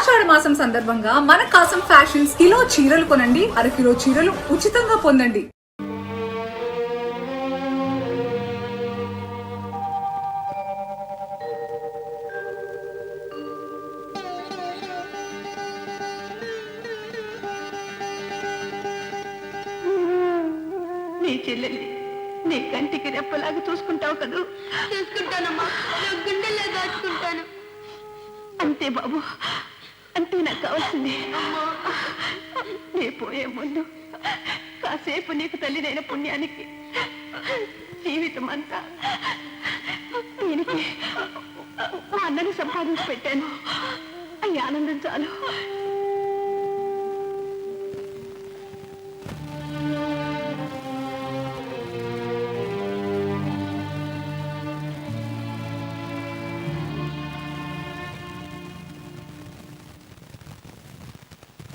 ఆషాఢ మాసం సందర్భంగా మన కాసం ఫ్యాషన్స్ కిలో చీరలు కొనండి, అరకిలో చీరలు ఉచితంగా పొందండి. నీ చెల్లెల్ని నీ కంటికి రెప్పలాగా చూసుకుంటావు కదూ? చూసుకుంటానమ్మా, గుండెల్లో దాచుకుంటాను. అంతే బాబు, అంతే నాకు కావాల్సింది. నీ పోయే ముందు కాసేపు నీకు తల్లిదైన పుణ్యానికి జీవితం అంతా దీనికి మా అన్నని సంపాదించి పెట్టాను. ఈ ఆనందం చాలు.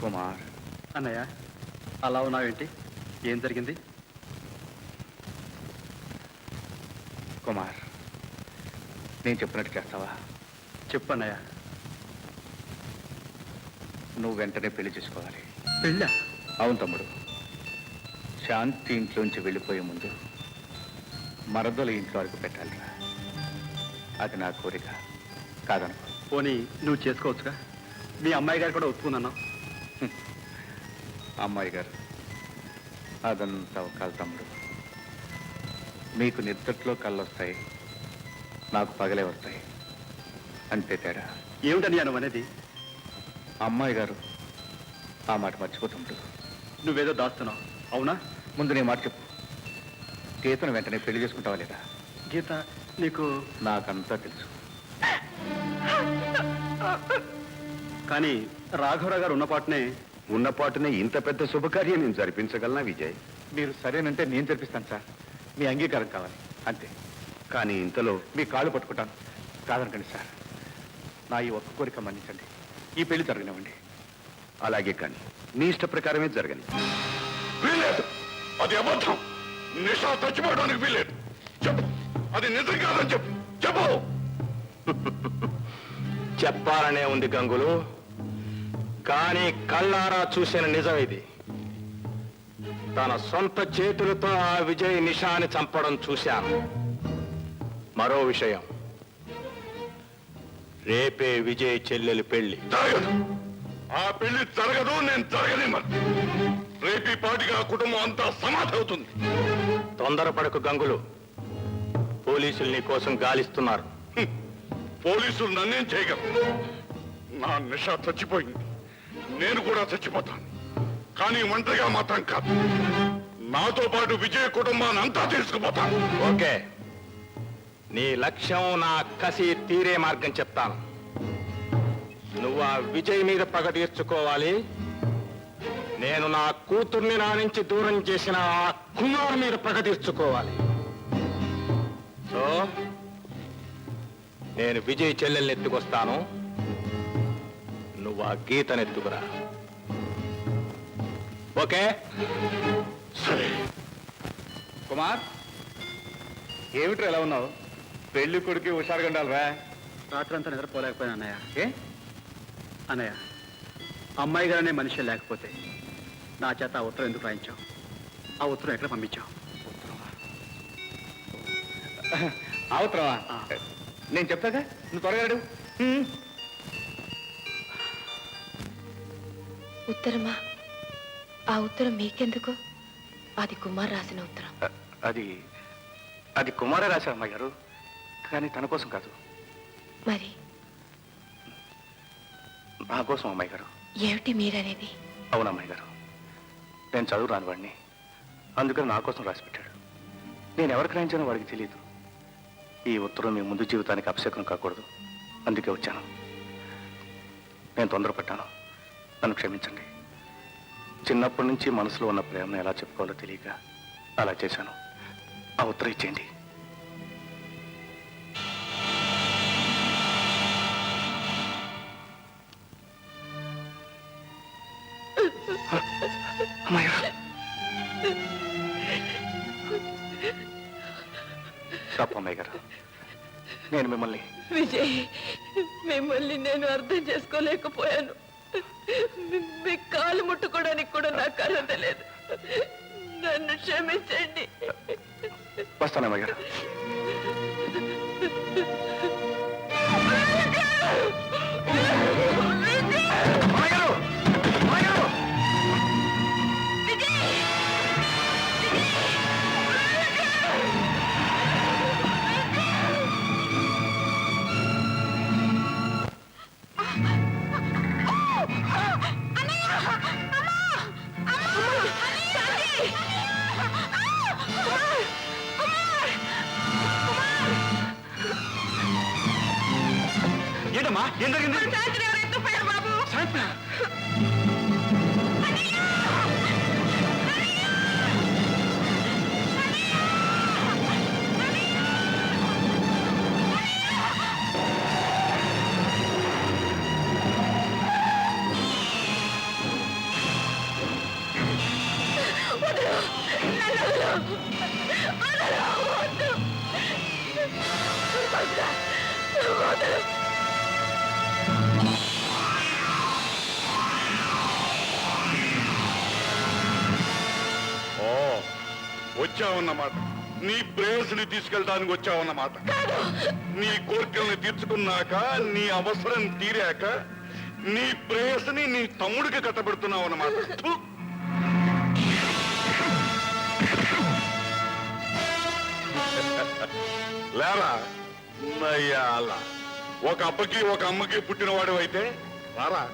కుమార్ అన్నయ్య, అలా ఉన్నావేంటి? ఏం జరిగింది? కుమార్, నేను చెప్పినట్టు చేస్తావా? చెప్పన్నయ్య. నువ్వు వెంటనే పెళ్లి చేసుకోవాలి. పెళ్ళా? అవును తమ్ముడు. శాంతి ఇంట్లోంచి వెళ్ళిపోయే ముందు మరదలు ఇంట్లో అడుగు పెట్టాలిరా. అది నా కోరిక కాదనుకో. పోనీ నువ్వు చేసుకోవచ్చుగా? మీ అమ్మాయి గారు కూడా ఒప్పుకుందన్నావు. అమ్మాయి గారు అదంతా ఒక తమ్ముడు. మీకు నిద్దట్లో కళ్ళు వస్తాయి, నాకు పగలే వస్తాయి, అంతే తేడా. ఏమిటని నువ్వు అనేది? అమ్మాయి గారు ఆ మాట మర్చిపోతుంటాడు. నువ్వేదో దాస్తున్నావు, అవునా? ముందు నీ మాట చెప్పు. గీతను వెంటనే పెళ్లి చేసుకుంటావా లేదా? గీత నీకు? నాకంతా తెలుసు. కానీ రాఘవరావు గారు ఉన్నపాటునే ఇంత పెద్ద శుభకార్యం నేను జరిపించగలనా విజయ్? మీరు సరేనంటే నేను జరిపిస్తాను సార్. మీ అంగీకారం కావాలి అంతే. కానీ ఇంతలో మీ కాళ్ళు పట్టుకుంటాను. కాదనకండి సార్. నా ఈ ఒక్క కోరిక మన్నించండి. ఈ పెళ్లి జరగనివ్వండి. అలాగే కానీ నీ ఇష్ట ప్రకారమే జరగని. వీలేదు, అది అబద్ధం. నిషా చచ్చిపోవడానికి వీలేదు. చెప్పు, అది నిజం కాదని చెప్పు. చెప్పు. చెప్పాలనే ఉంది గంగులు, కానీ కళ్ళారా చూసిన నిజం ఇది. తన సొంత చేతులతో ఆ విజయ్ నిషాని చంపడం చూశాను. మరో విషయం, రేపే విజయ్ చెల్లెలి పెళ్లి. జరగదు. ఆ పెళ్లి జరగదు, నేను జరగనివ్వను. రేపీ పాటిగా కుటుంబం అంతా సమాధి అవుతుంది. తొందరపడకు గంగులు, పోలీసులు నీ కోసం గాలిస్తున్నారు. పోలీసులు నన్నేం చేయగలరు? నా నిషా చచ్చిపోయింది, నేను కూడా చచ్చిపోతాను. కానీ ఒంటరిగా మాత్రం కాదు, నాతో పాటు విజయ కుటుంబాన్ని అంతా తీసుకుపోతాను. ఓకే, నీ లక్ష్యం నా కసి తీరే మార్గం చెప్తాను. నువ్వు ఆ విజయ్ మీద పగ తీర్చుకోవాలి. నేను నా కూతుర్ని నా నుంచి దూరం చేసిన ఆ కుమార్ మీద పగ తీర్చుకోవాలి. సో నేను విజయ్ చెల్లెల్ని ఎత్తుకొస్తాను, నువ్వు ఆ గీతను ఎత్తుకురా. ఓకే? సరే. కుమార్, ఏమిట్రా ఎలా ఉన్నావు? పెళ్లి కొడుకు హుషారుగా ఉండాలిరా. రాత్రంతా నిద్రపోలేకపోయినా అన్నయ్య. ఏ అన్నయ్య, అమ్మాయి గారనే మనిషి లేకపోతే నా చేత ఆ ఉత్తరం ఎందుకు రాయించావు? ఆ ఉత్తరం ఎక్కడ పంపించావు? ఆ ఉత్తరమా? నేను చెప్తాగా, నువ్వు త్వరగా అడుగు. ఉత్తరమా? ఆ ఉత్తరం మీకెందుకు? అది కుమార్ రాసిన ఉత్తరం. అది కుమారే రాశారు అమ్మాయి గారు, కానీ తన కోసం కాదు. మరి నా కోసం అమ్మాయి గారు. ఏమిటి మీరనేది? అవును అమ్మాయి గారు, నేను చదువు రాని వాడిని, అందుకని నా కోసం రాసి పెట్టాడు. నేను ఎవరికి రాయించానో వాడికి తెలియదు. ఈ ఉత్తరం మీ ముందు జీవితానికి అపశకనం కాకూడదు, అందుకే వచ్చాను. నేను తొందరపడ్డాను, నన్ను క్షమించండి. చిన్నప్పటి నుంచి మనసులో ఉన్న ప్రేమను ఎలా చెప్పుకోవాలో తెలియక అలా చేశాను. ఆ ఉత్తరం ఇచ్చేయండి. అమ్మాయి గారు, తప్పు అమ్మాయి గారు, నేను మిమ్మల్ని విజయ్, మిమ్మల్ని నేను అర్థం చేసుకోలేకపోయాను. మీ కాలు ముట్టుకోవడానికి కూడా నాకు అర్హత లేదు. నన్ను క్షమించండి. వస్తానమ్మయ్య గారు. ఏంటమ్మా ఏం జరిగింది? బాబు ఓ వచ్చావన్నమాట. నీ ప్రేయస్ని తీసుకెళ్ళడానికి వచ్చావన్నమాట. నీ కోరికల్ని తీర్చుకున్నాక, నీ అవసరం తీరాక, నీ ప్రేయస్ని నీ తమ్ముడికి కట్టబెడుతున్నావు అన్నమాట. లేరా నయ్యాల, ఒక అబ్బకి ఒక అమ్మకి పుట్టినవాడు అయితే రారా.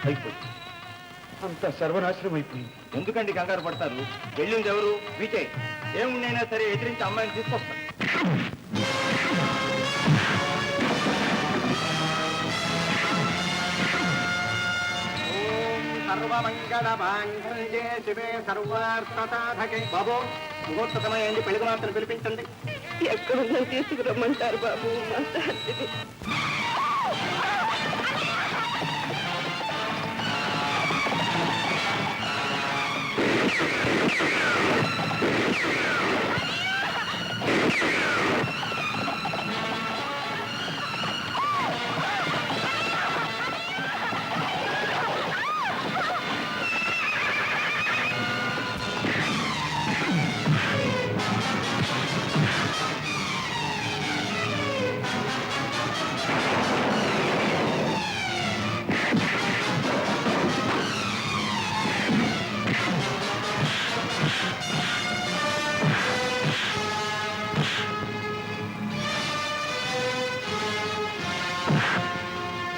అయిపోయింది. అంత సర్వనాశనం అయిపోయింది. ఎందుకండి కంగారు పడతారు? వెళ్ళింది ఎవరు? విజయ్. ఏముండైనా సరే ఎదిరించి అమ్మాయిని తీసుకొస్తాను. సర్వమంగళమాంగళ్యే శివే సర్వార్థసాధకే. బాబు ముహూర్త సమయం అయింది, పెళ్లి మాత్రం పిలిపించండి. ఎక్కడున్నా తీసుకురమ్మంటారు బాబు. మా శాంతిని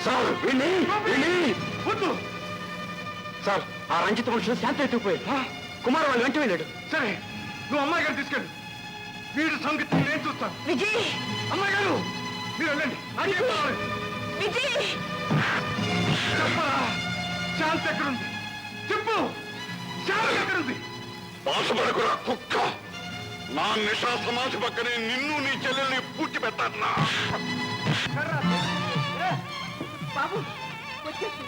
సార్ సార్, ఆ రంజిత మనుషులు శాంతి ఎత్తుకుపోయాడు. కుమార్ వాళ్ళు వెంట వెళ్ళాడు. సరే, నువ్వు అమ్మాయి గారు తీసుకెళ్ళు. వీడి సంగతి నేను చూస్తాను. విజయ్, అమ్మాయి గారు మీరు వెళ్ళండి. విజయ్ చెప్పరా, శాంతి ఎక్కడుంది? చెప్పు, శాంతి ఎక్కడుంది? బాధపడకురా కుక్క. నా నిషా సమాధి పక్కనే నిన్ను నీ చెల్లెల్ని పూడ్చి పెట్టానా? బాబు వచ్చేసి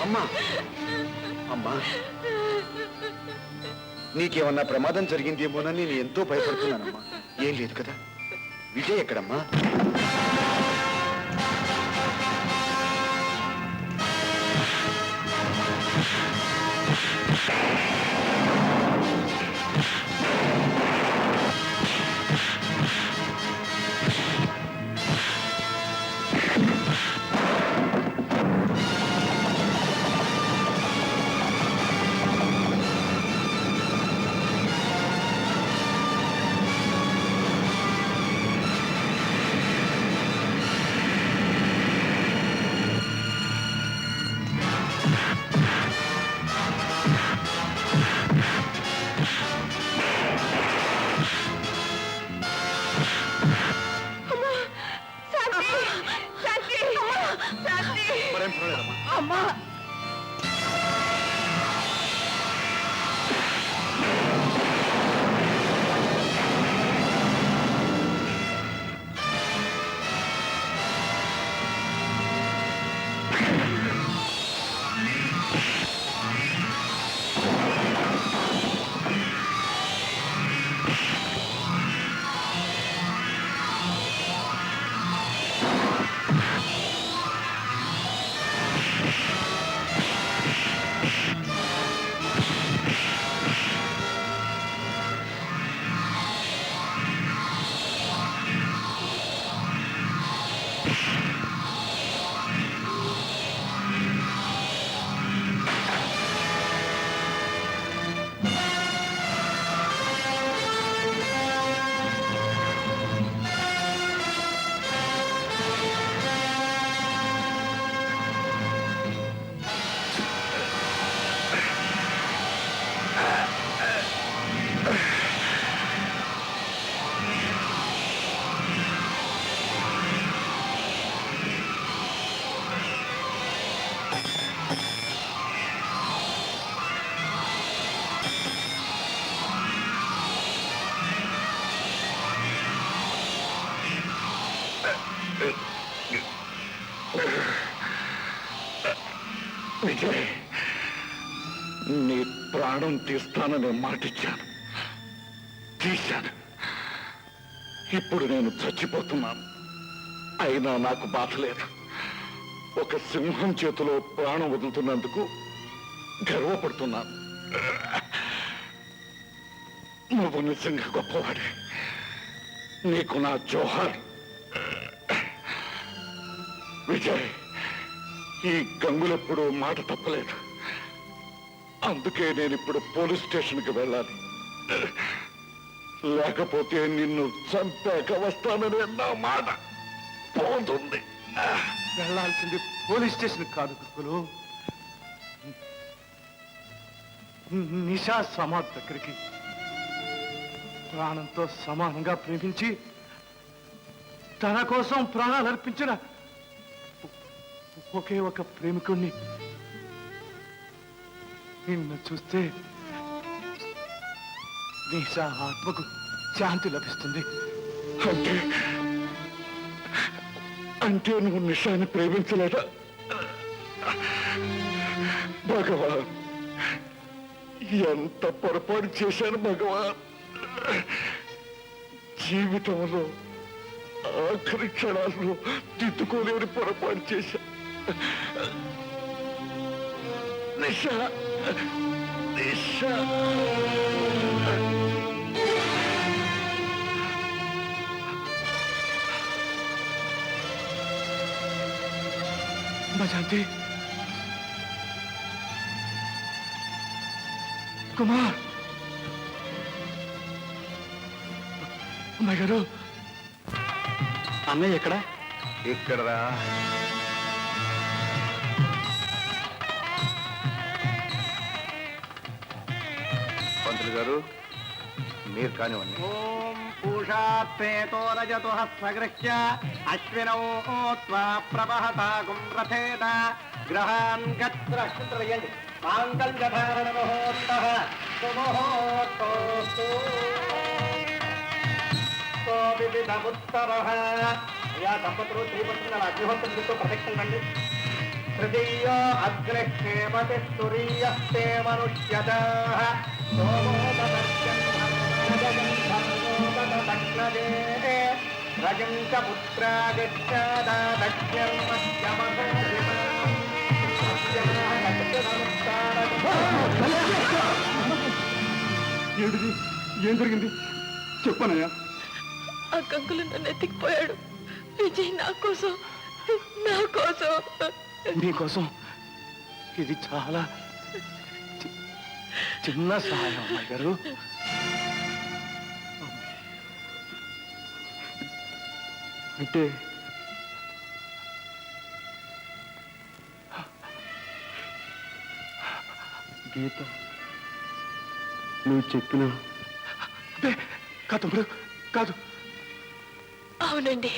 అమ్మా, అమ్మా, నీకేమన్నా ప్రమాదం జరిగిందేమోనని నేను ఎంతో భయపడుతున్నానమ్మా. ఏం లేదు కదా? విజయ్ ఎక్కడమ్మా? నీ ప్రాణం తీస్తానని మాటిచ్చాను, తీశాను. ఇప్పుడు నేను చచ్చిపోతున్నాను. అయినా నాకు బాధ లేదు. ఒక సింహం చేతిలో ప్రాణం వదులుతున్నందుకు గర్వపడుతున్నాను. నువ్వు నిజంగా గొప్పవాడే. నీకు నా జోహార్. విజయ్, ఈ గంగులెప్పుడు మాట తప్పలేదు. అందుకే నేను ఇప్పుడు పోలీస్ స్టేషన్కి వెళ్ళాలి. లేకపోతే నిన్ను చంపాక వస్తానని నా మాట పోతుంది. వెళ్ళాల్సింది పోలీస్ స్టేషన్ కాదు కుక్కులు, నిషా సమాధ్ దగ్గరికి. ప్రాణంతో సమానంగా ప్రేమించి తన కోసం ప్రాణాలు అర్పించిన ఒకే ఒక ప్రేమికుణ్ణి నిన్ను చూస్తే నిషా ఆత్మకు శాంతి లభిస్తుంది. అంటే అంటే నువ్వు నిషాని ప్రేమించలేదా? భగవాన్, ఎంత పొరపాటు చేశాను భగవాన్. జీవితంలో ఆఖరి క్షణాల్లో తిట్టుకోలేని పొరపాటు చేశా. నిషా, నిషా. శాంతి, కుమార్, అమ్మాయి గారు. అన్నయ్య ఎక్కడ? ఇక్కడరా. పంతులు గారు, మీరు కానివ్వండి. ఓం పూషాత్రేతో రజతో హస్తగృహ్య అశ్వినో త్వా ప్రవహతాగుం రథేన గ్రహాన్ గత్రయండి మాంగళ్యధారణ ముహూర్తః సుముహూర్తోస్తు తో వివిధముత్తరః. యా దంపతులు శ్రీపత్రుల అగ్నిహోత్రులతో ప్రదక్షిణ రండి. తృతీయో అగ్నిక్షేమతి తురీయస్తే మనుష్యదాః రజంక ఏమిటిది? ఏం జరిగింది చెప్పనయ్యా. ఆ గంగులు నన్ను ఎత్తికిపోయాడు. విజయ్ నా కోసం, నా కోసం. మీకోసం ఇది చాలా చిన్న సహాయం అమ్మాయి గారు. అంటే గీత నువ్వు చెప్పిన కాదు కాదు. అవునండి,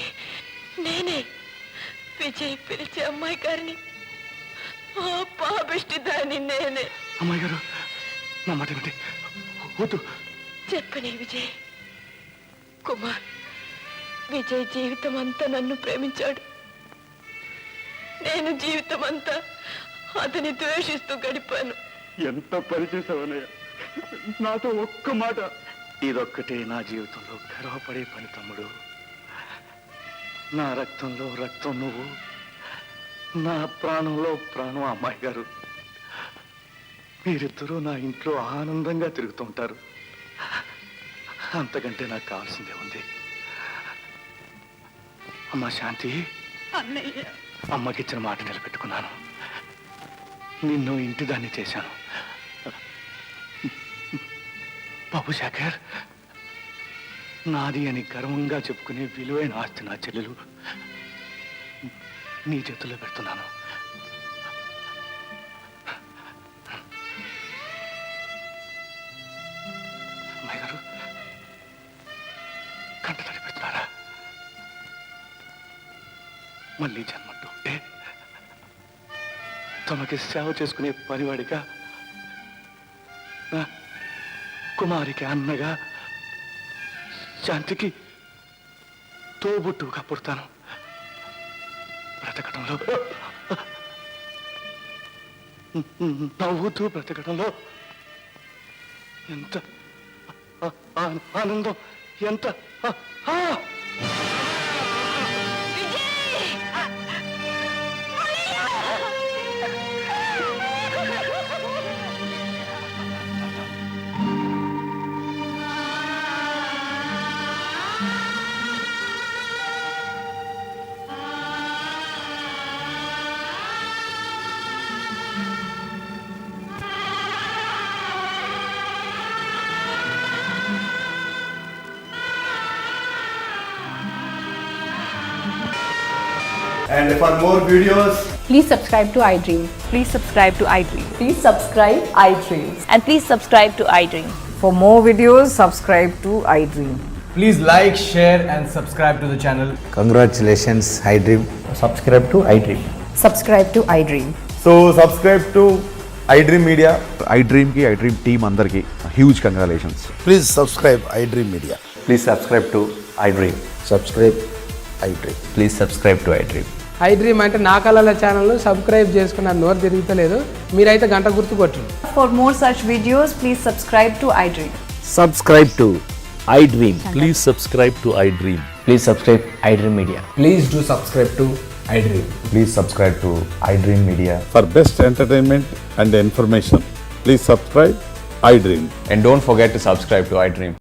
నేనే విజయ్ పిలిచే అమ్మాయి గారిని, ఆ పాపిష్టి దాన్ని నేనే. అమ్మాయి గారు, నా మాట ఏంటి? వద్దు. చెప్పని విజయ్. కుమార్, విజయ్ జీవితం అంతా నన్ను ప్రేమించాడు. నేను జీవితం అంతా అతని ద్వేషిస్తూ గడిపాను. ఎంత పని చేసావనయ్య, నాతో ఒక్క మాట. ఇదొక్కటే నా జీవితంలో గర్వపడే పని తమ్ముడు. నా రక్తంలో రక్తం నువ్వు, నా ప్రాణంలో ప్రాణం అమ్మాయి గారు. మీరిద్దరూ నా ఇంట్లో ఆనందంగా తిరుగుతుంటారు. అంతకంటే నాకు కావాల్సిందే ఉంది. అమ్మా శాంతి, అన్నయ్య, అమ్మకిచ్చిన మాట నిలబెట్టుకున్నాను. నిన్ను ఇంటి దాన్ని చేశాను. బాబు శేఖర్, నాది అని గర్వంగా చెప్పుకునే విలువైన ఆస్తి నా చెల్లెలు నీ చేతుల్లో పెడుతున్నాను. అమ్మాయి గారు, కంటతడి పెడుతున్నారా? మళ్ళీ జన్మంటూ ఉంటే తమకి సేవ చేసుకునే పనివాడిగా, కుమారికి అన్నగా, శాంతికి తోబుట్టుగా పుడతాను. బ్రతకడంలో నవ్వుతూ బ్రతకడంలో ఎంత ఆనందం, ఎంత And for more videos, Please subscribe to iDream. Please subscribe to iDream. Please subscribe iDream. And please subscribe to iDream. For more videos, subscribe to iDream. please like, share, and subscribe to the channel. Congratulations, iDream. Subscribe to iDream. Subscribe to iDream. So, subscribe to iDream Media. iDream ki iDream team andarki huge congratulations. Please subscribe iDream Media. Please subscribe to iDream. Subscribe iDream. Please subscribe to iDream. iDream అంటే నా కళల channel subscribe చేసుకున్న నోరు తిరుగుతలేదు, మీరైతే గంట గుర్తు కొట్టండి. For more such videos, please subscribe to iDream. Subscribe to iDream. Please subscribe to iDream. Please subscribe iDream Media. Please do subscribe to iDream. Please subscribe to iDream Media. For best entertainment and information, please subscribe iDream. And don't forget to subscribe to iDream.